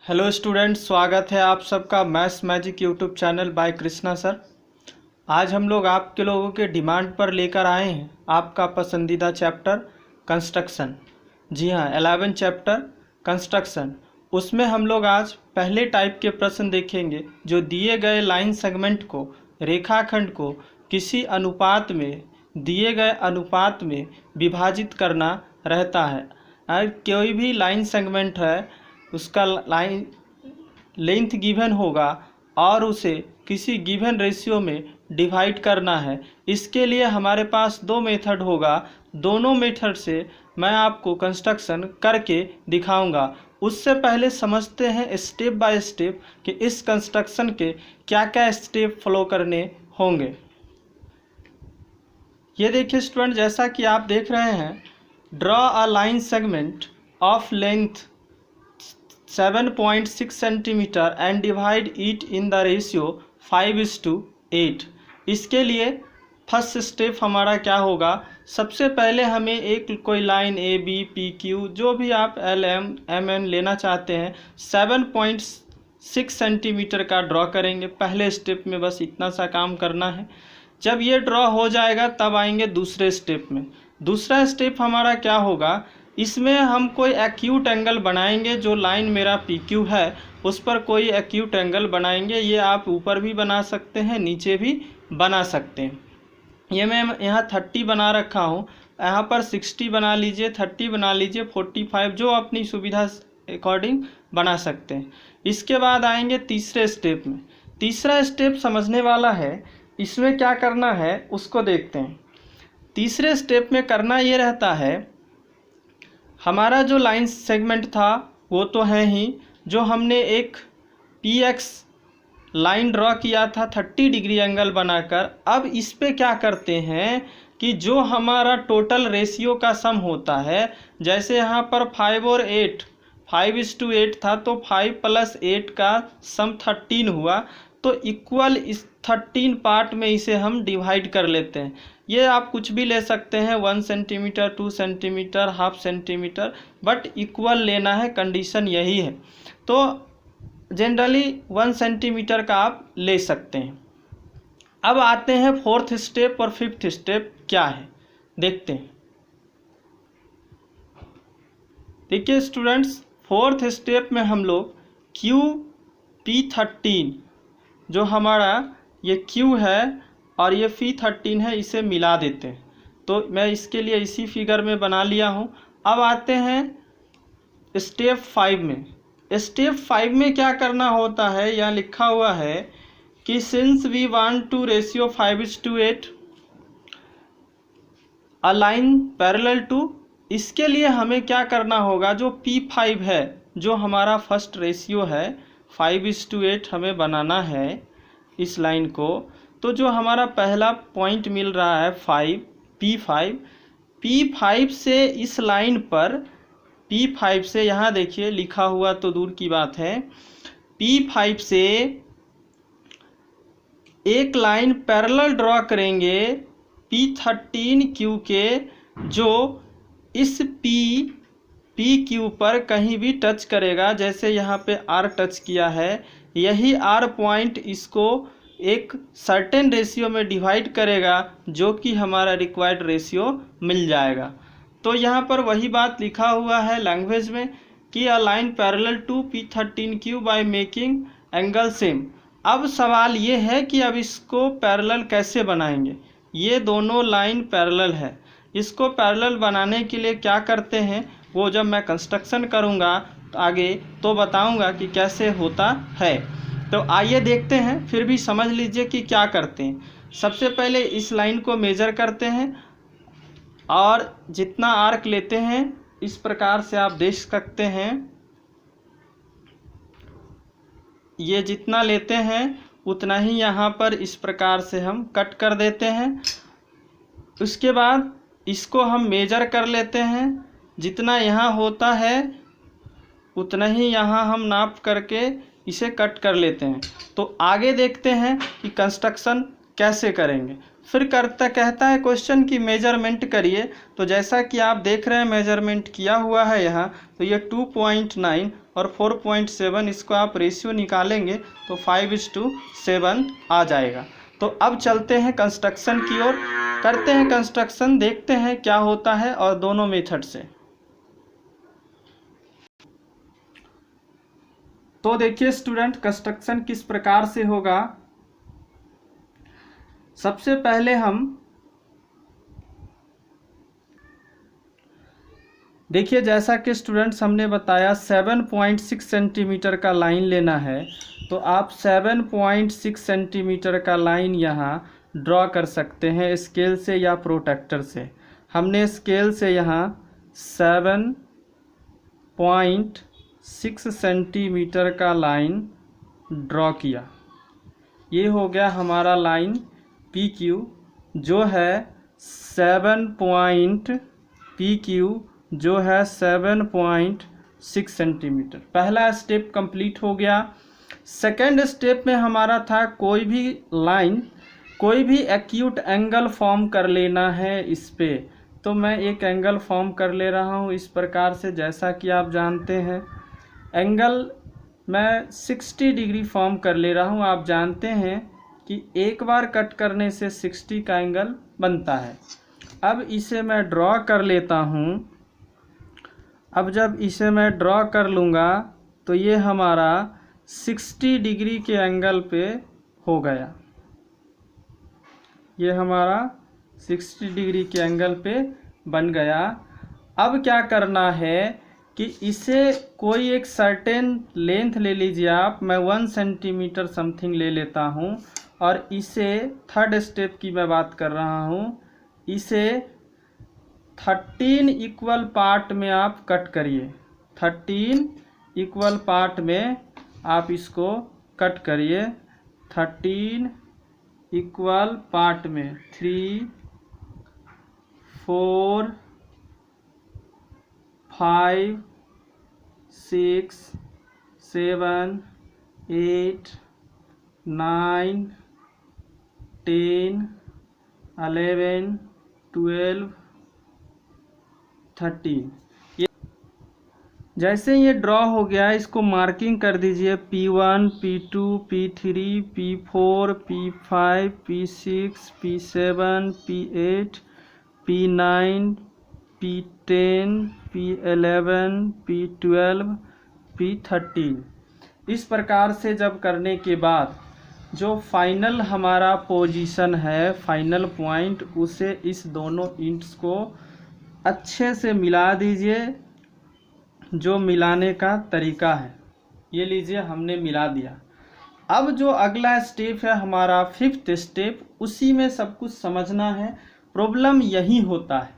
Hello students, स्वागत है आप सबका maths magic YouTube channel by Krishna sir. आज हम लोग आपके लोगों के डिमांड पर लेकर आए हैं आपका पसंदीदा चैप्टर कंस्ट्रक्शन। जी हाँ, 11 चैप्टर कंस्ट्रक्शन। उसमें हम लोग आज पहले टाइप के प्रश्न देखेंगे जो दिए गए लाइन सेगमेंट को, रेखाखंड को किसी अनुपात में, दिए गए अनुपात में विभाजित करना रहता है। और कोई भी लाइन सेगमेंट है उसका लाइन लेंथ गिवन होगा और उसे किसी गिवन रेशियो में डिवाइड करना है। इसके लिए हमारे पास दो मेथड होगा, दोनों मेथड से मैं आपको कंस्ट्रक्शन करके दिखाऊंगा। उससे पहले समझते हैं स्टेप बाय स्टेप कि इस कंस्ट्रक्शन के क्या क्या स्टेप फॉलो करने होंगे। ये देखिए स्टूडेंट, जैसा कि आप देख रहे हैं, draw a line segment of length 7.6 centimetre and divide it in the ratio 5:8। इसके लिए फर्स्ट स्टेप हमारा क्या होगा, सबसे पहले हमें एक कोई line A B P Q जो भी आप एल एम एन लेना चाहते हैं 7.6 सेंटीमीटर का ड्रॉ करेंगे। पहले स्टेप में बस इतना सा काम करना है। जब ये ड्रॉ हो जाएगा तब आएंगे दूसरे स्टेप में। दूसरा स्टेप हमारा क्या होगा, इसमें हम कोई एक्यूट एंगल बनाएंगे। जो लाइन मेरा पी क्यू है उस पर कोई एक्यूट एंगल बनाएंगे। ये आप ऊपर भी बना सकते हैं, नीचे भी बना सकते हैं। ये मैं यहाँ 30 बना रखा हूँ, यहाँ पर 60 बना लीजिए, 30 बना लीजिए, 45, जो अपनी सुविधा अकॉर्डिंग बना सकते हैं। इसके बाद आएंगे तीसरे स्टेप में। तीसरा स्टेप समझने वाला है, इसमें क्या करना है उसको देखते हैं। तीसरे स्टेप में करना ये रहता है, हमारा जो लाइन सेगमेंट था वो तो है ही, जो हमने एक पी एक्स लाइन ड्रॉ किया था 30 डिग्री एंगल बनाकर। अब इस पे क्या करते हैं कि जो हमारा टोटल रेशियो का सम होता है, जैसे यहाँ पर 5 और 8, 5:8 था तो 5 + 8 का सम 13 हुआ, तो इक्वल इस 13 पार्ट में इसे हम डिवाइड कर लेते हैं। ये आप कुछ भी ले सकते हैं, 1 centimetre, 2 centimetre, ½ centimetre, but equal लेना है, कंडीशन यही है। तो जनरली 1 सेंटीमीटर का आप ले सकते हैं। अब आते हैं फोर्थ स्टेप और फिफ्थ स्टेप क्या है देखते हैं। देखिए स्टूडेंट्स, फोर्थ स्टेप में हम लोग QP13, जो हमारा ये Q है और ये P13 है, इसे मिला देते हैं। तो मैं इसके लिए इसी फिगर में बना लिया हूँ। अब आते हैं स्टेप 5 में। स्टेप 5 में क्या करना होता है, यहाँ लिखा हुआ है कि since we want to ratio 5:8 a line parallel to, इसके लिए हमें क्या करना होगा, जो P5 है, जो हमारा फर्स्ट रेशियो है 5:8 हमें बनाना है इस लाइन को। तो जो हमारा पहला पॉइंट मिल रहा है 5, P5 से इस लाइन पर, P5 से यहाँ देखिए लिखा हुआ तो दूर की बात है, P5 से एक लाइन पैरेलल ड्रॉ करेंगे P13Q के, जो इस PQ पर कहीं भी टच करेगा। जैसे यहाँ पे R टच किया है, यही R पॉइंट इसको एक सर्टेन रेशियो में डिवाइड करेगा, जो कि हमारा रिक्वायर्ड रेशियो मिल जाएगा। तो यहाँ पर वही बात लिखा हुआ है लैंग्वेज में कि a line parallel to P13Q by making angle same. अब सवाल ये है कि अब इसको पैरेलल कैसे बनाएंगे। ये दोनों लाइन पैरेलल है, इसको पैरेलल बनाने के लिए क्या करते हैं वो जब मैं कंस्ट्रक्शन करूँगा तो आगे तो बताऊँगा कि कैसे होता है। तो आइए देखते हैं, फिर भी समझ लीजिए कि क्या करते हैं। सबसे पहले इस लाइन को मेजर करते हैं और जितना आर्क लेते हैं इस प्रकार से आप देख सकते हैं, ये जितना लेते हैं उतना ही यहाँ पर इस प्रकार से हम कट कर देते हैं। उसके बाद इसको हम मेजर कर लेते हैं, जितना यहाँ होता है उतना ही यहाँ हम नाप करके इसे कट कर लेते हैं। तो आगे देखते हैं कि कंस्ट्रक्शन कैसे करेंगे। फिर कहता है क्वेश्चन की मेजरमेंट करिए। तो जैसा कि आप देख रहे हैं मेजरमेंट किया हुआ है यहाँ, तो ये 2.9 और 4.7 इसको आप रेशियो निकालेंगे तो 5:7 आ जाएगा। तो अब चलते हैं कंस्ट्रक्शन की ओर, करते हैं कंस्ट्रक्शन, देखते हैं क्या होता है और दोनों मेथड से। तो देखिए स्टूडेंट, कंस्ट्रक्शन किस प्रकार से होगा। सबसे पहले हम देखिए, जैसा कि स्टूडेंट्स हमने बताया 7.6 सेंटीमीटर का लाइन लेना है, तो आप 7.6 सेंटीमीटर का लाइन यहाँ ड्रॉ कर सकते हैं स्केल से या प्रोट्रैक्टर से। हमने स्केल से यहाँ 7.6 सेंटीमीटर का लाइन ड्रॉ किया। ये हो गया हमारा लाइन PQ, जो है 7.6 सेंटीमीटर। पहला स्टेप कंप्लीट हो गया। सेकेंड स्टेप में हमारा था कोई भी लाइन, कोई भी एक्यूट एंगल फॉर्म कर लेना है इस पे। तो मैं एक एंगल फॉर्म कर ले रहा हूँ इस प्रकार से। जैसा कि आप जानते हैं एंगल मैं 60 डिग्री फॉर्म कर ले रहा हूँ। आप जानते हैं कि एक बार कट करने से 60 का एंगल बनता है। अब इसे मैं ड्रॉ कर लेता हूँ। अब जब इसे मैं ड्रॉ कर लूँगा तो ये हमारा 60 डिग्री के एंगल पे हो गया। ये हमारा 60 डिग्री के एंगल पे बन गया। अब क्या करना है कि इसे कोई एक सर्टेन लेंथ ले लीजिए आप। मैं 1 सेंटीमीटर समथिंग ले लेता हूँ और इसे थर्ड स्टेप की मैं बात कर रहा हूँ। इसे 13 इक्वल पार्ट में आप कट करिए। 13 इक्वल पार्ट में आप इसको कट करिए। 13 इक्वल पार्ट में 3, 4, 5, 6, 7, 8, 9, 10, 11, 12, 13। जैसे ये ड्रॉ हो गया, इसको मार्किंग कर दीजिए P1, P2, P3, P4, P5, P6, P7, P8, P9, P10, P11, P12, P13। इस प्रकार से जब करने के बाद जो फाइनल हमारा पोजीशन है, फाइनल पॉइंट, उसे इस दोनों इंट्स को अच्छे से मिला दीजिए। जो मिलाने का तरीका है, ये लीजिए हमने मिला दिया। अब जो अगला स्टेप है हमारा 5th स्टेप, उसी में सब कुछ समझना है। प्रॉब्लम यही होता है।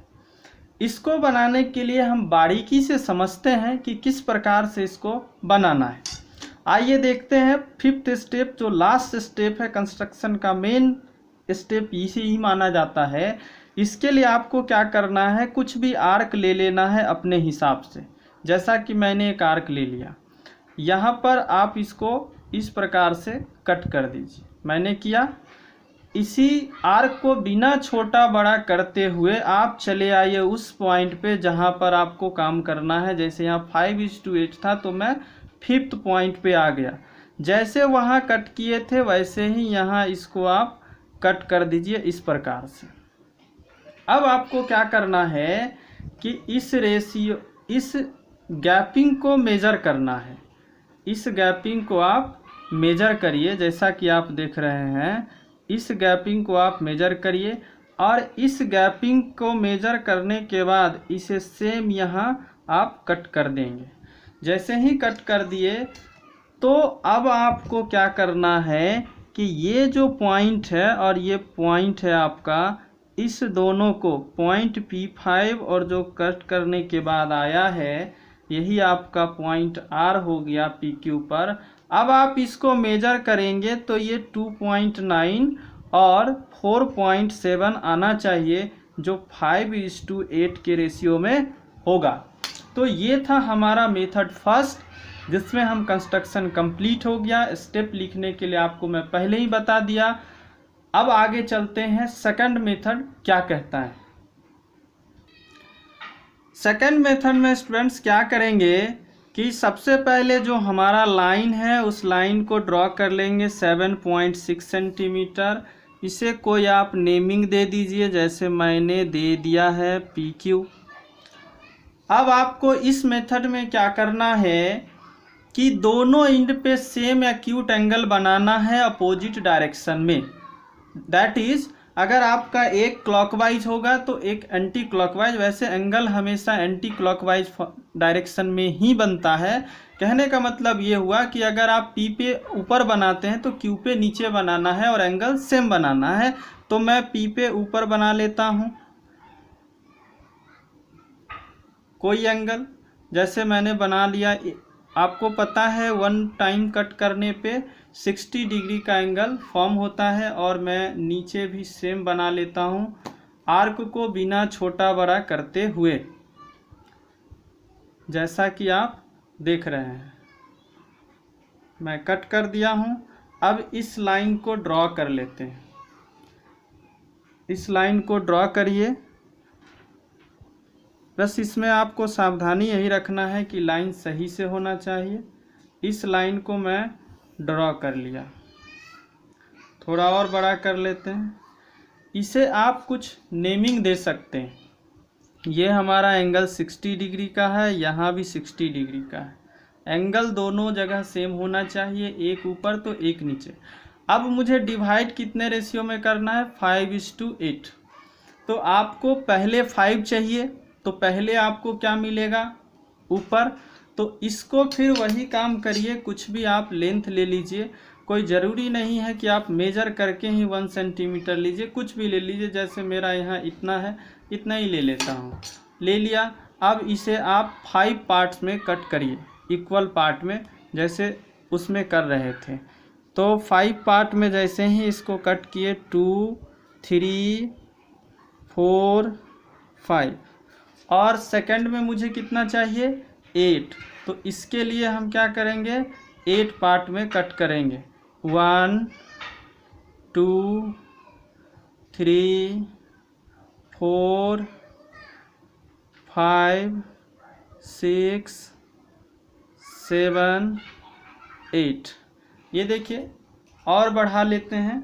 इसको बनाने के लिए हम बारीकी से समझते हैं कि किस प्रकार से इसको बनाना है। आइए देखते हैं 5th स्टेप, जो लास्ट स्टेप है कंस्ट्रक्शन का, मेन स्टेप इसी ही माना जाता है। इसके लिए आपको क्या करना है, कुछ भी आर्क ले लेना है अपने हिसाब से। जैसा कि मैंने एक आर्क ले लिया, यहाँ पर आप इसको इस प्रकार से कट कर दीजिए। मैंने किया। इसी आर्क को बिना छोटा बड़ा करते हुए आप चले आइए उस पॉइंट पे जहाँ पर आपको काम करना है। जैसे यहाँ 5:8 था तो मैं 5th पॉइंट पे आ गया। जैसे वहाँ कट किए थे वैसे ही यहाँ इसको आप कट कर दीजिए इस प्रकार से। अब आपको क्या करना है कि इस गैपिंग को मेजर करना है। इस गैपिंग को आप मेजर करिए। जैसा कि आप देख रहे हैं, इस गैपिंग को आप मेजर करिए और इस गैपिंग को मेजर करने के बाद इसे सेम यहाँ आप कट कर देंगे। जैसे ही कट कर दिए तो अब आपको क्या करना है कि ये जो पॉइंट है और ये पॉइंट है आपका, इस दोनों को पॉइंट P5 और जो कट करने के बाद आया है, यही आपका पॉइंट R हो गया PQ पर। अब आप इसको मेजर करेंगे तो ये 2.9 और 4.7 आना चाहिए, जो 5:8 के रेशियो में होगा। तो ये था हमारा मेथड फर्स्ट, जिसमें हम कंस्ट्रक्शन कंप्लीट हो गया। स्टेप लिखने के लिए आपको मैं पहले ही बता दिया। अब आगे चलते हैं, सेकंड मेथड क्या कहता है। सेकंड मेथड में स्टूडेंट्स क्या करेंगे कि सबसे पहले जो हमारा लाइन है उस लाइन को ड्रॉ कर लेंगे 7.6 सेंटीमीटर। इसे कोई आप नेमिंग दे दीजिए, जैसे मैंने दे दिया है PQ। अब आपको इस मेथड में क्या करना है कि दोनों एंड पे सेम एक्यूट एंगल बनाना है अपोजिट डायरेक्शन में। दैट इज अगर आपका एक क्लॉकवाइज होगा तो एक एंटी क्लॉकवाइज, वैसे एंगल हमेशा एंटी क्लॉकवाइज डायरेक्शन में ही बनता है। कहने का मतलब ये हुआ कि अगर आप P पे ऊपर बनाते हैं तो Q पे नीचे बनाना है और एंगल सेम बनाना है। तो मैं P पे ऊपर बना लेता हूँ कोई एंगल, जैसे मैंने बना लिया। आपको पता है 1 टाइम कट करने पे 60 डिग्री का एंगल फॉर्म होता है। और मैं नीचे भी सेम बना लेता हूँ आर्क को बिना छोटा बड़ा करते हुए, जैसा कि आप देख रहे हैं। मैं कट कर दिया हूँ। अब इस लाइन को ड्रॉ कर लेते हैं। इस लाइन को ड्रॉ करिए। बस इसमें आपको सावधानी यही रखना है कि लाइन सही से होना चाहिए। इस लाइन को मैं ड्रॉ कर लिया, थोड़ा और बड़ा कर लेते हैं। इसे आप कुछ नेमिंग दे सकते हैं। ये हमारा एंगल 60 डिग्री का है, यहाँ भी 60 डिग्री का है। एंगल दोनों जगह सेम होना चाहिए, एक ऊपर तो एक नीचे। अब मुझे डिवाइड कितने रेशियो में करना है? 5:8। तो आपको पहले 5 चाहिए, तो पहले आपको क्या मिलेगा? ऊपर। तो इसको फिर वही काम करिए, कुछ भी आप लेंथ ले लीजिए। कोई ज़रूरी नहीं है कि आप मेजर करके ही 1 सेंटीमीटर लीजिए, कुछ भी ले लीजिए। जैसे मेरा यहाँ इतना है, इतना ही ले लेता हूँ। ले लिया। अब इसे आप 5 पार्ट्स में कट करिए, इक्वल पार्ट में, जैसे उसमें कर रहे थे। तो 5 पार्ट में जैसे ही इसको कट किए, 2, 3, 4, 5। और सेकंड में मुझे कितना चाहिए? 8। तो इसके लिए हम क्या करेंगे? 8 पार्ट में कट करेंगे। 1, 2, 3, 4, 5, 6, 7, 8। ये देखिए, और बढ़ा लेते हैं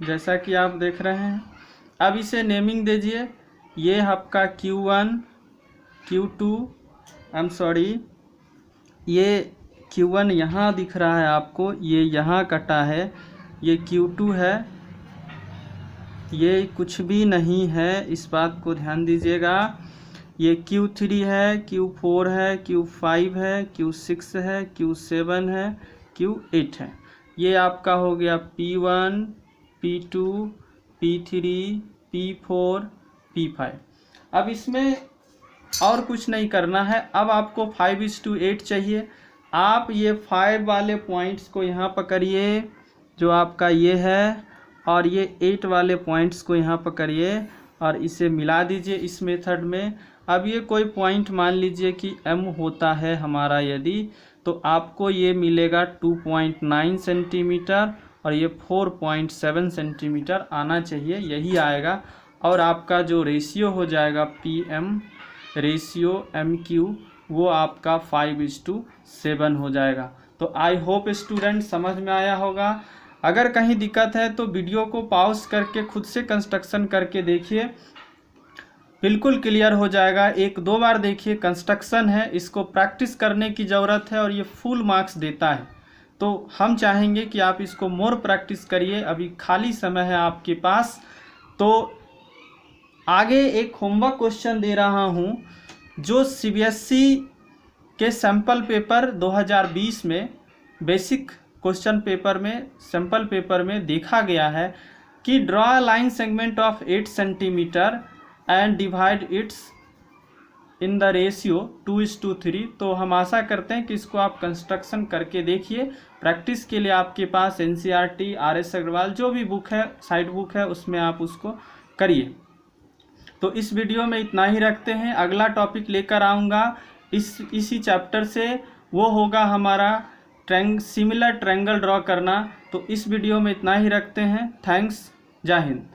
जैसा कि आप देख रहे हैं। अब इसे नेमिंग दीजिए। ये आपका Q1, Q2, ये Q1 यहाँ दिख रहा है आपको, ये यहाँ कटा है। ये Q2 है, ये कुछ भी नहीं है, इस बात को ध्यान दीजिएगा। ये Q3 है, Q4 है, Q5 है, Q6 है, Q7 है, Q8 है। ये आपका हो गया P1, P2, P3, P4, P5। अब इसमें और कुछ नहीं करना है। अब आपको 5:8 चाहिए। आप ये 5 वाले पॉइंट्स को यहाँ पकड़िए, जो आपका ये है, और ये 8 वाले पॉइंट्स को यहाँ पकड़िए और इसे मिला दीजिए इस मेथड में। अब ये कोई पॉइंट मान लीजिए कि M होता है हमारा, यदि तो आपको ये मिलेगा 2.9 सेंटीमीटर और ये 4.7 सेंटीमीटर आना चाहिए, यही आएगा। और आपका जो रेशियो हो जाएगा PM रेशियो MQ, वो आपका 5:7 हो जाएगा। तो आई होप स्टूडेंट समझ में आया होगा। अगर कहीं दिक्कत है तो वीडियो को पॉज करके खुद से कंस्ट्रक्शन करके देखिए, बिल्कुल क्लियर हो जाएगा। 1-2 बार देखिए, कंस्ट्रक्शन है, इसको प्रैक्टिस करने की ज़रूरत है और ये फुल मार्क्स देता है। तो हम चाहेंगे कि आप इसको मोर प्रैक्टिस करिए। अभी खाली समय है आपके पास, तो आगे एक होमवर्क क्वेश्चन दे रहा हूँ जो CBSE के सैम्पल पेपर 2020 में बेसिक क्वेश्चन पेपर में सैम्पल पेपर में देखा गया है कि draw a line segment of 8 centimetre and divide it's in the ratio 2:3। तो हम आशा करते हैं कि इसको आप कंस्ट्रक्शन करके देखिए। प्रैक्टिस के लिए आपके पास NCERT, RS अग्रवाल जो भी बुक है, साइड बुक है, उसमें आप उसको करिए। तो इस वीडियो में इतना ही रखते हैं। अगला टॉपिक लेकर आऊँगा इसी चैप्टर से, वो होगा हमारा सिमिलर ट्रायंगल ड्रॉ करना। तो इस वीडियो में इतना ही रखते हैं। थैंक्स, जय हिंद।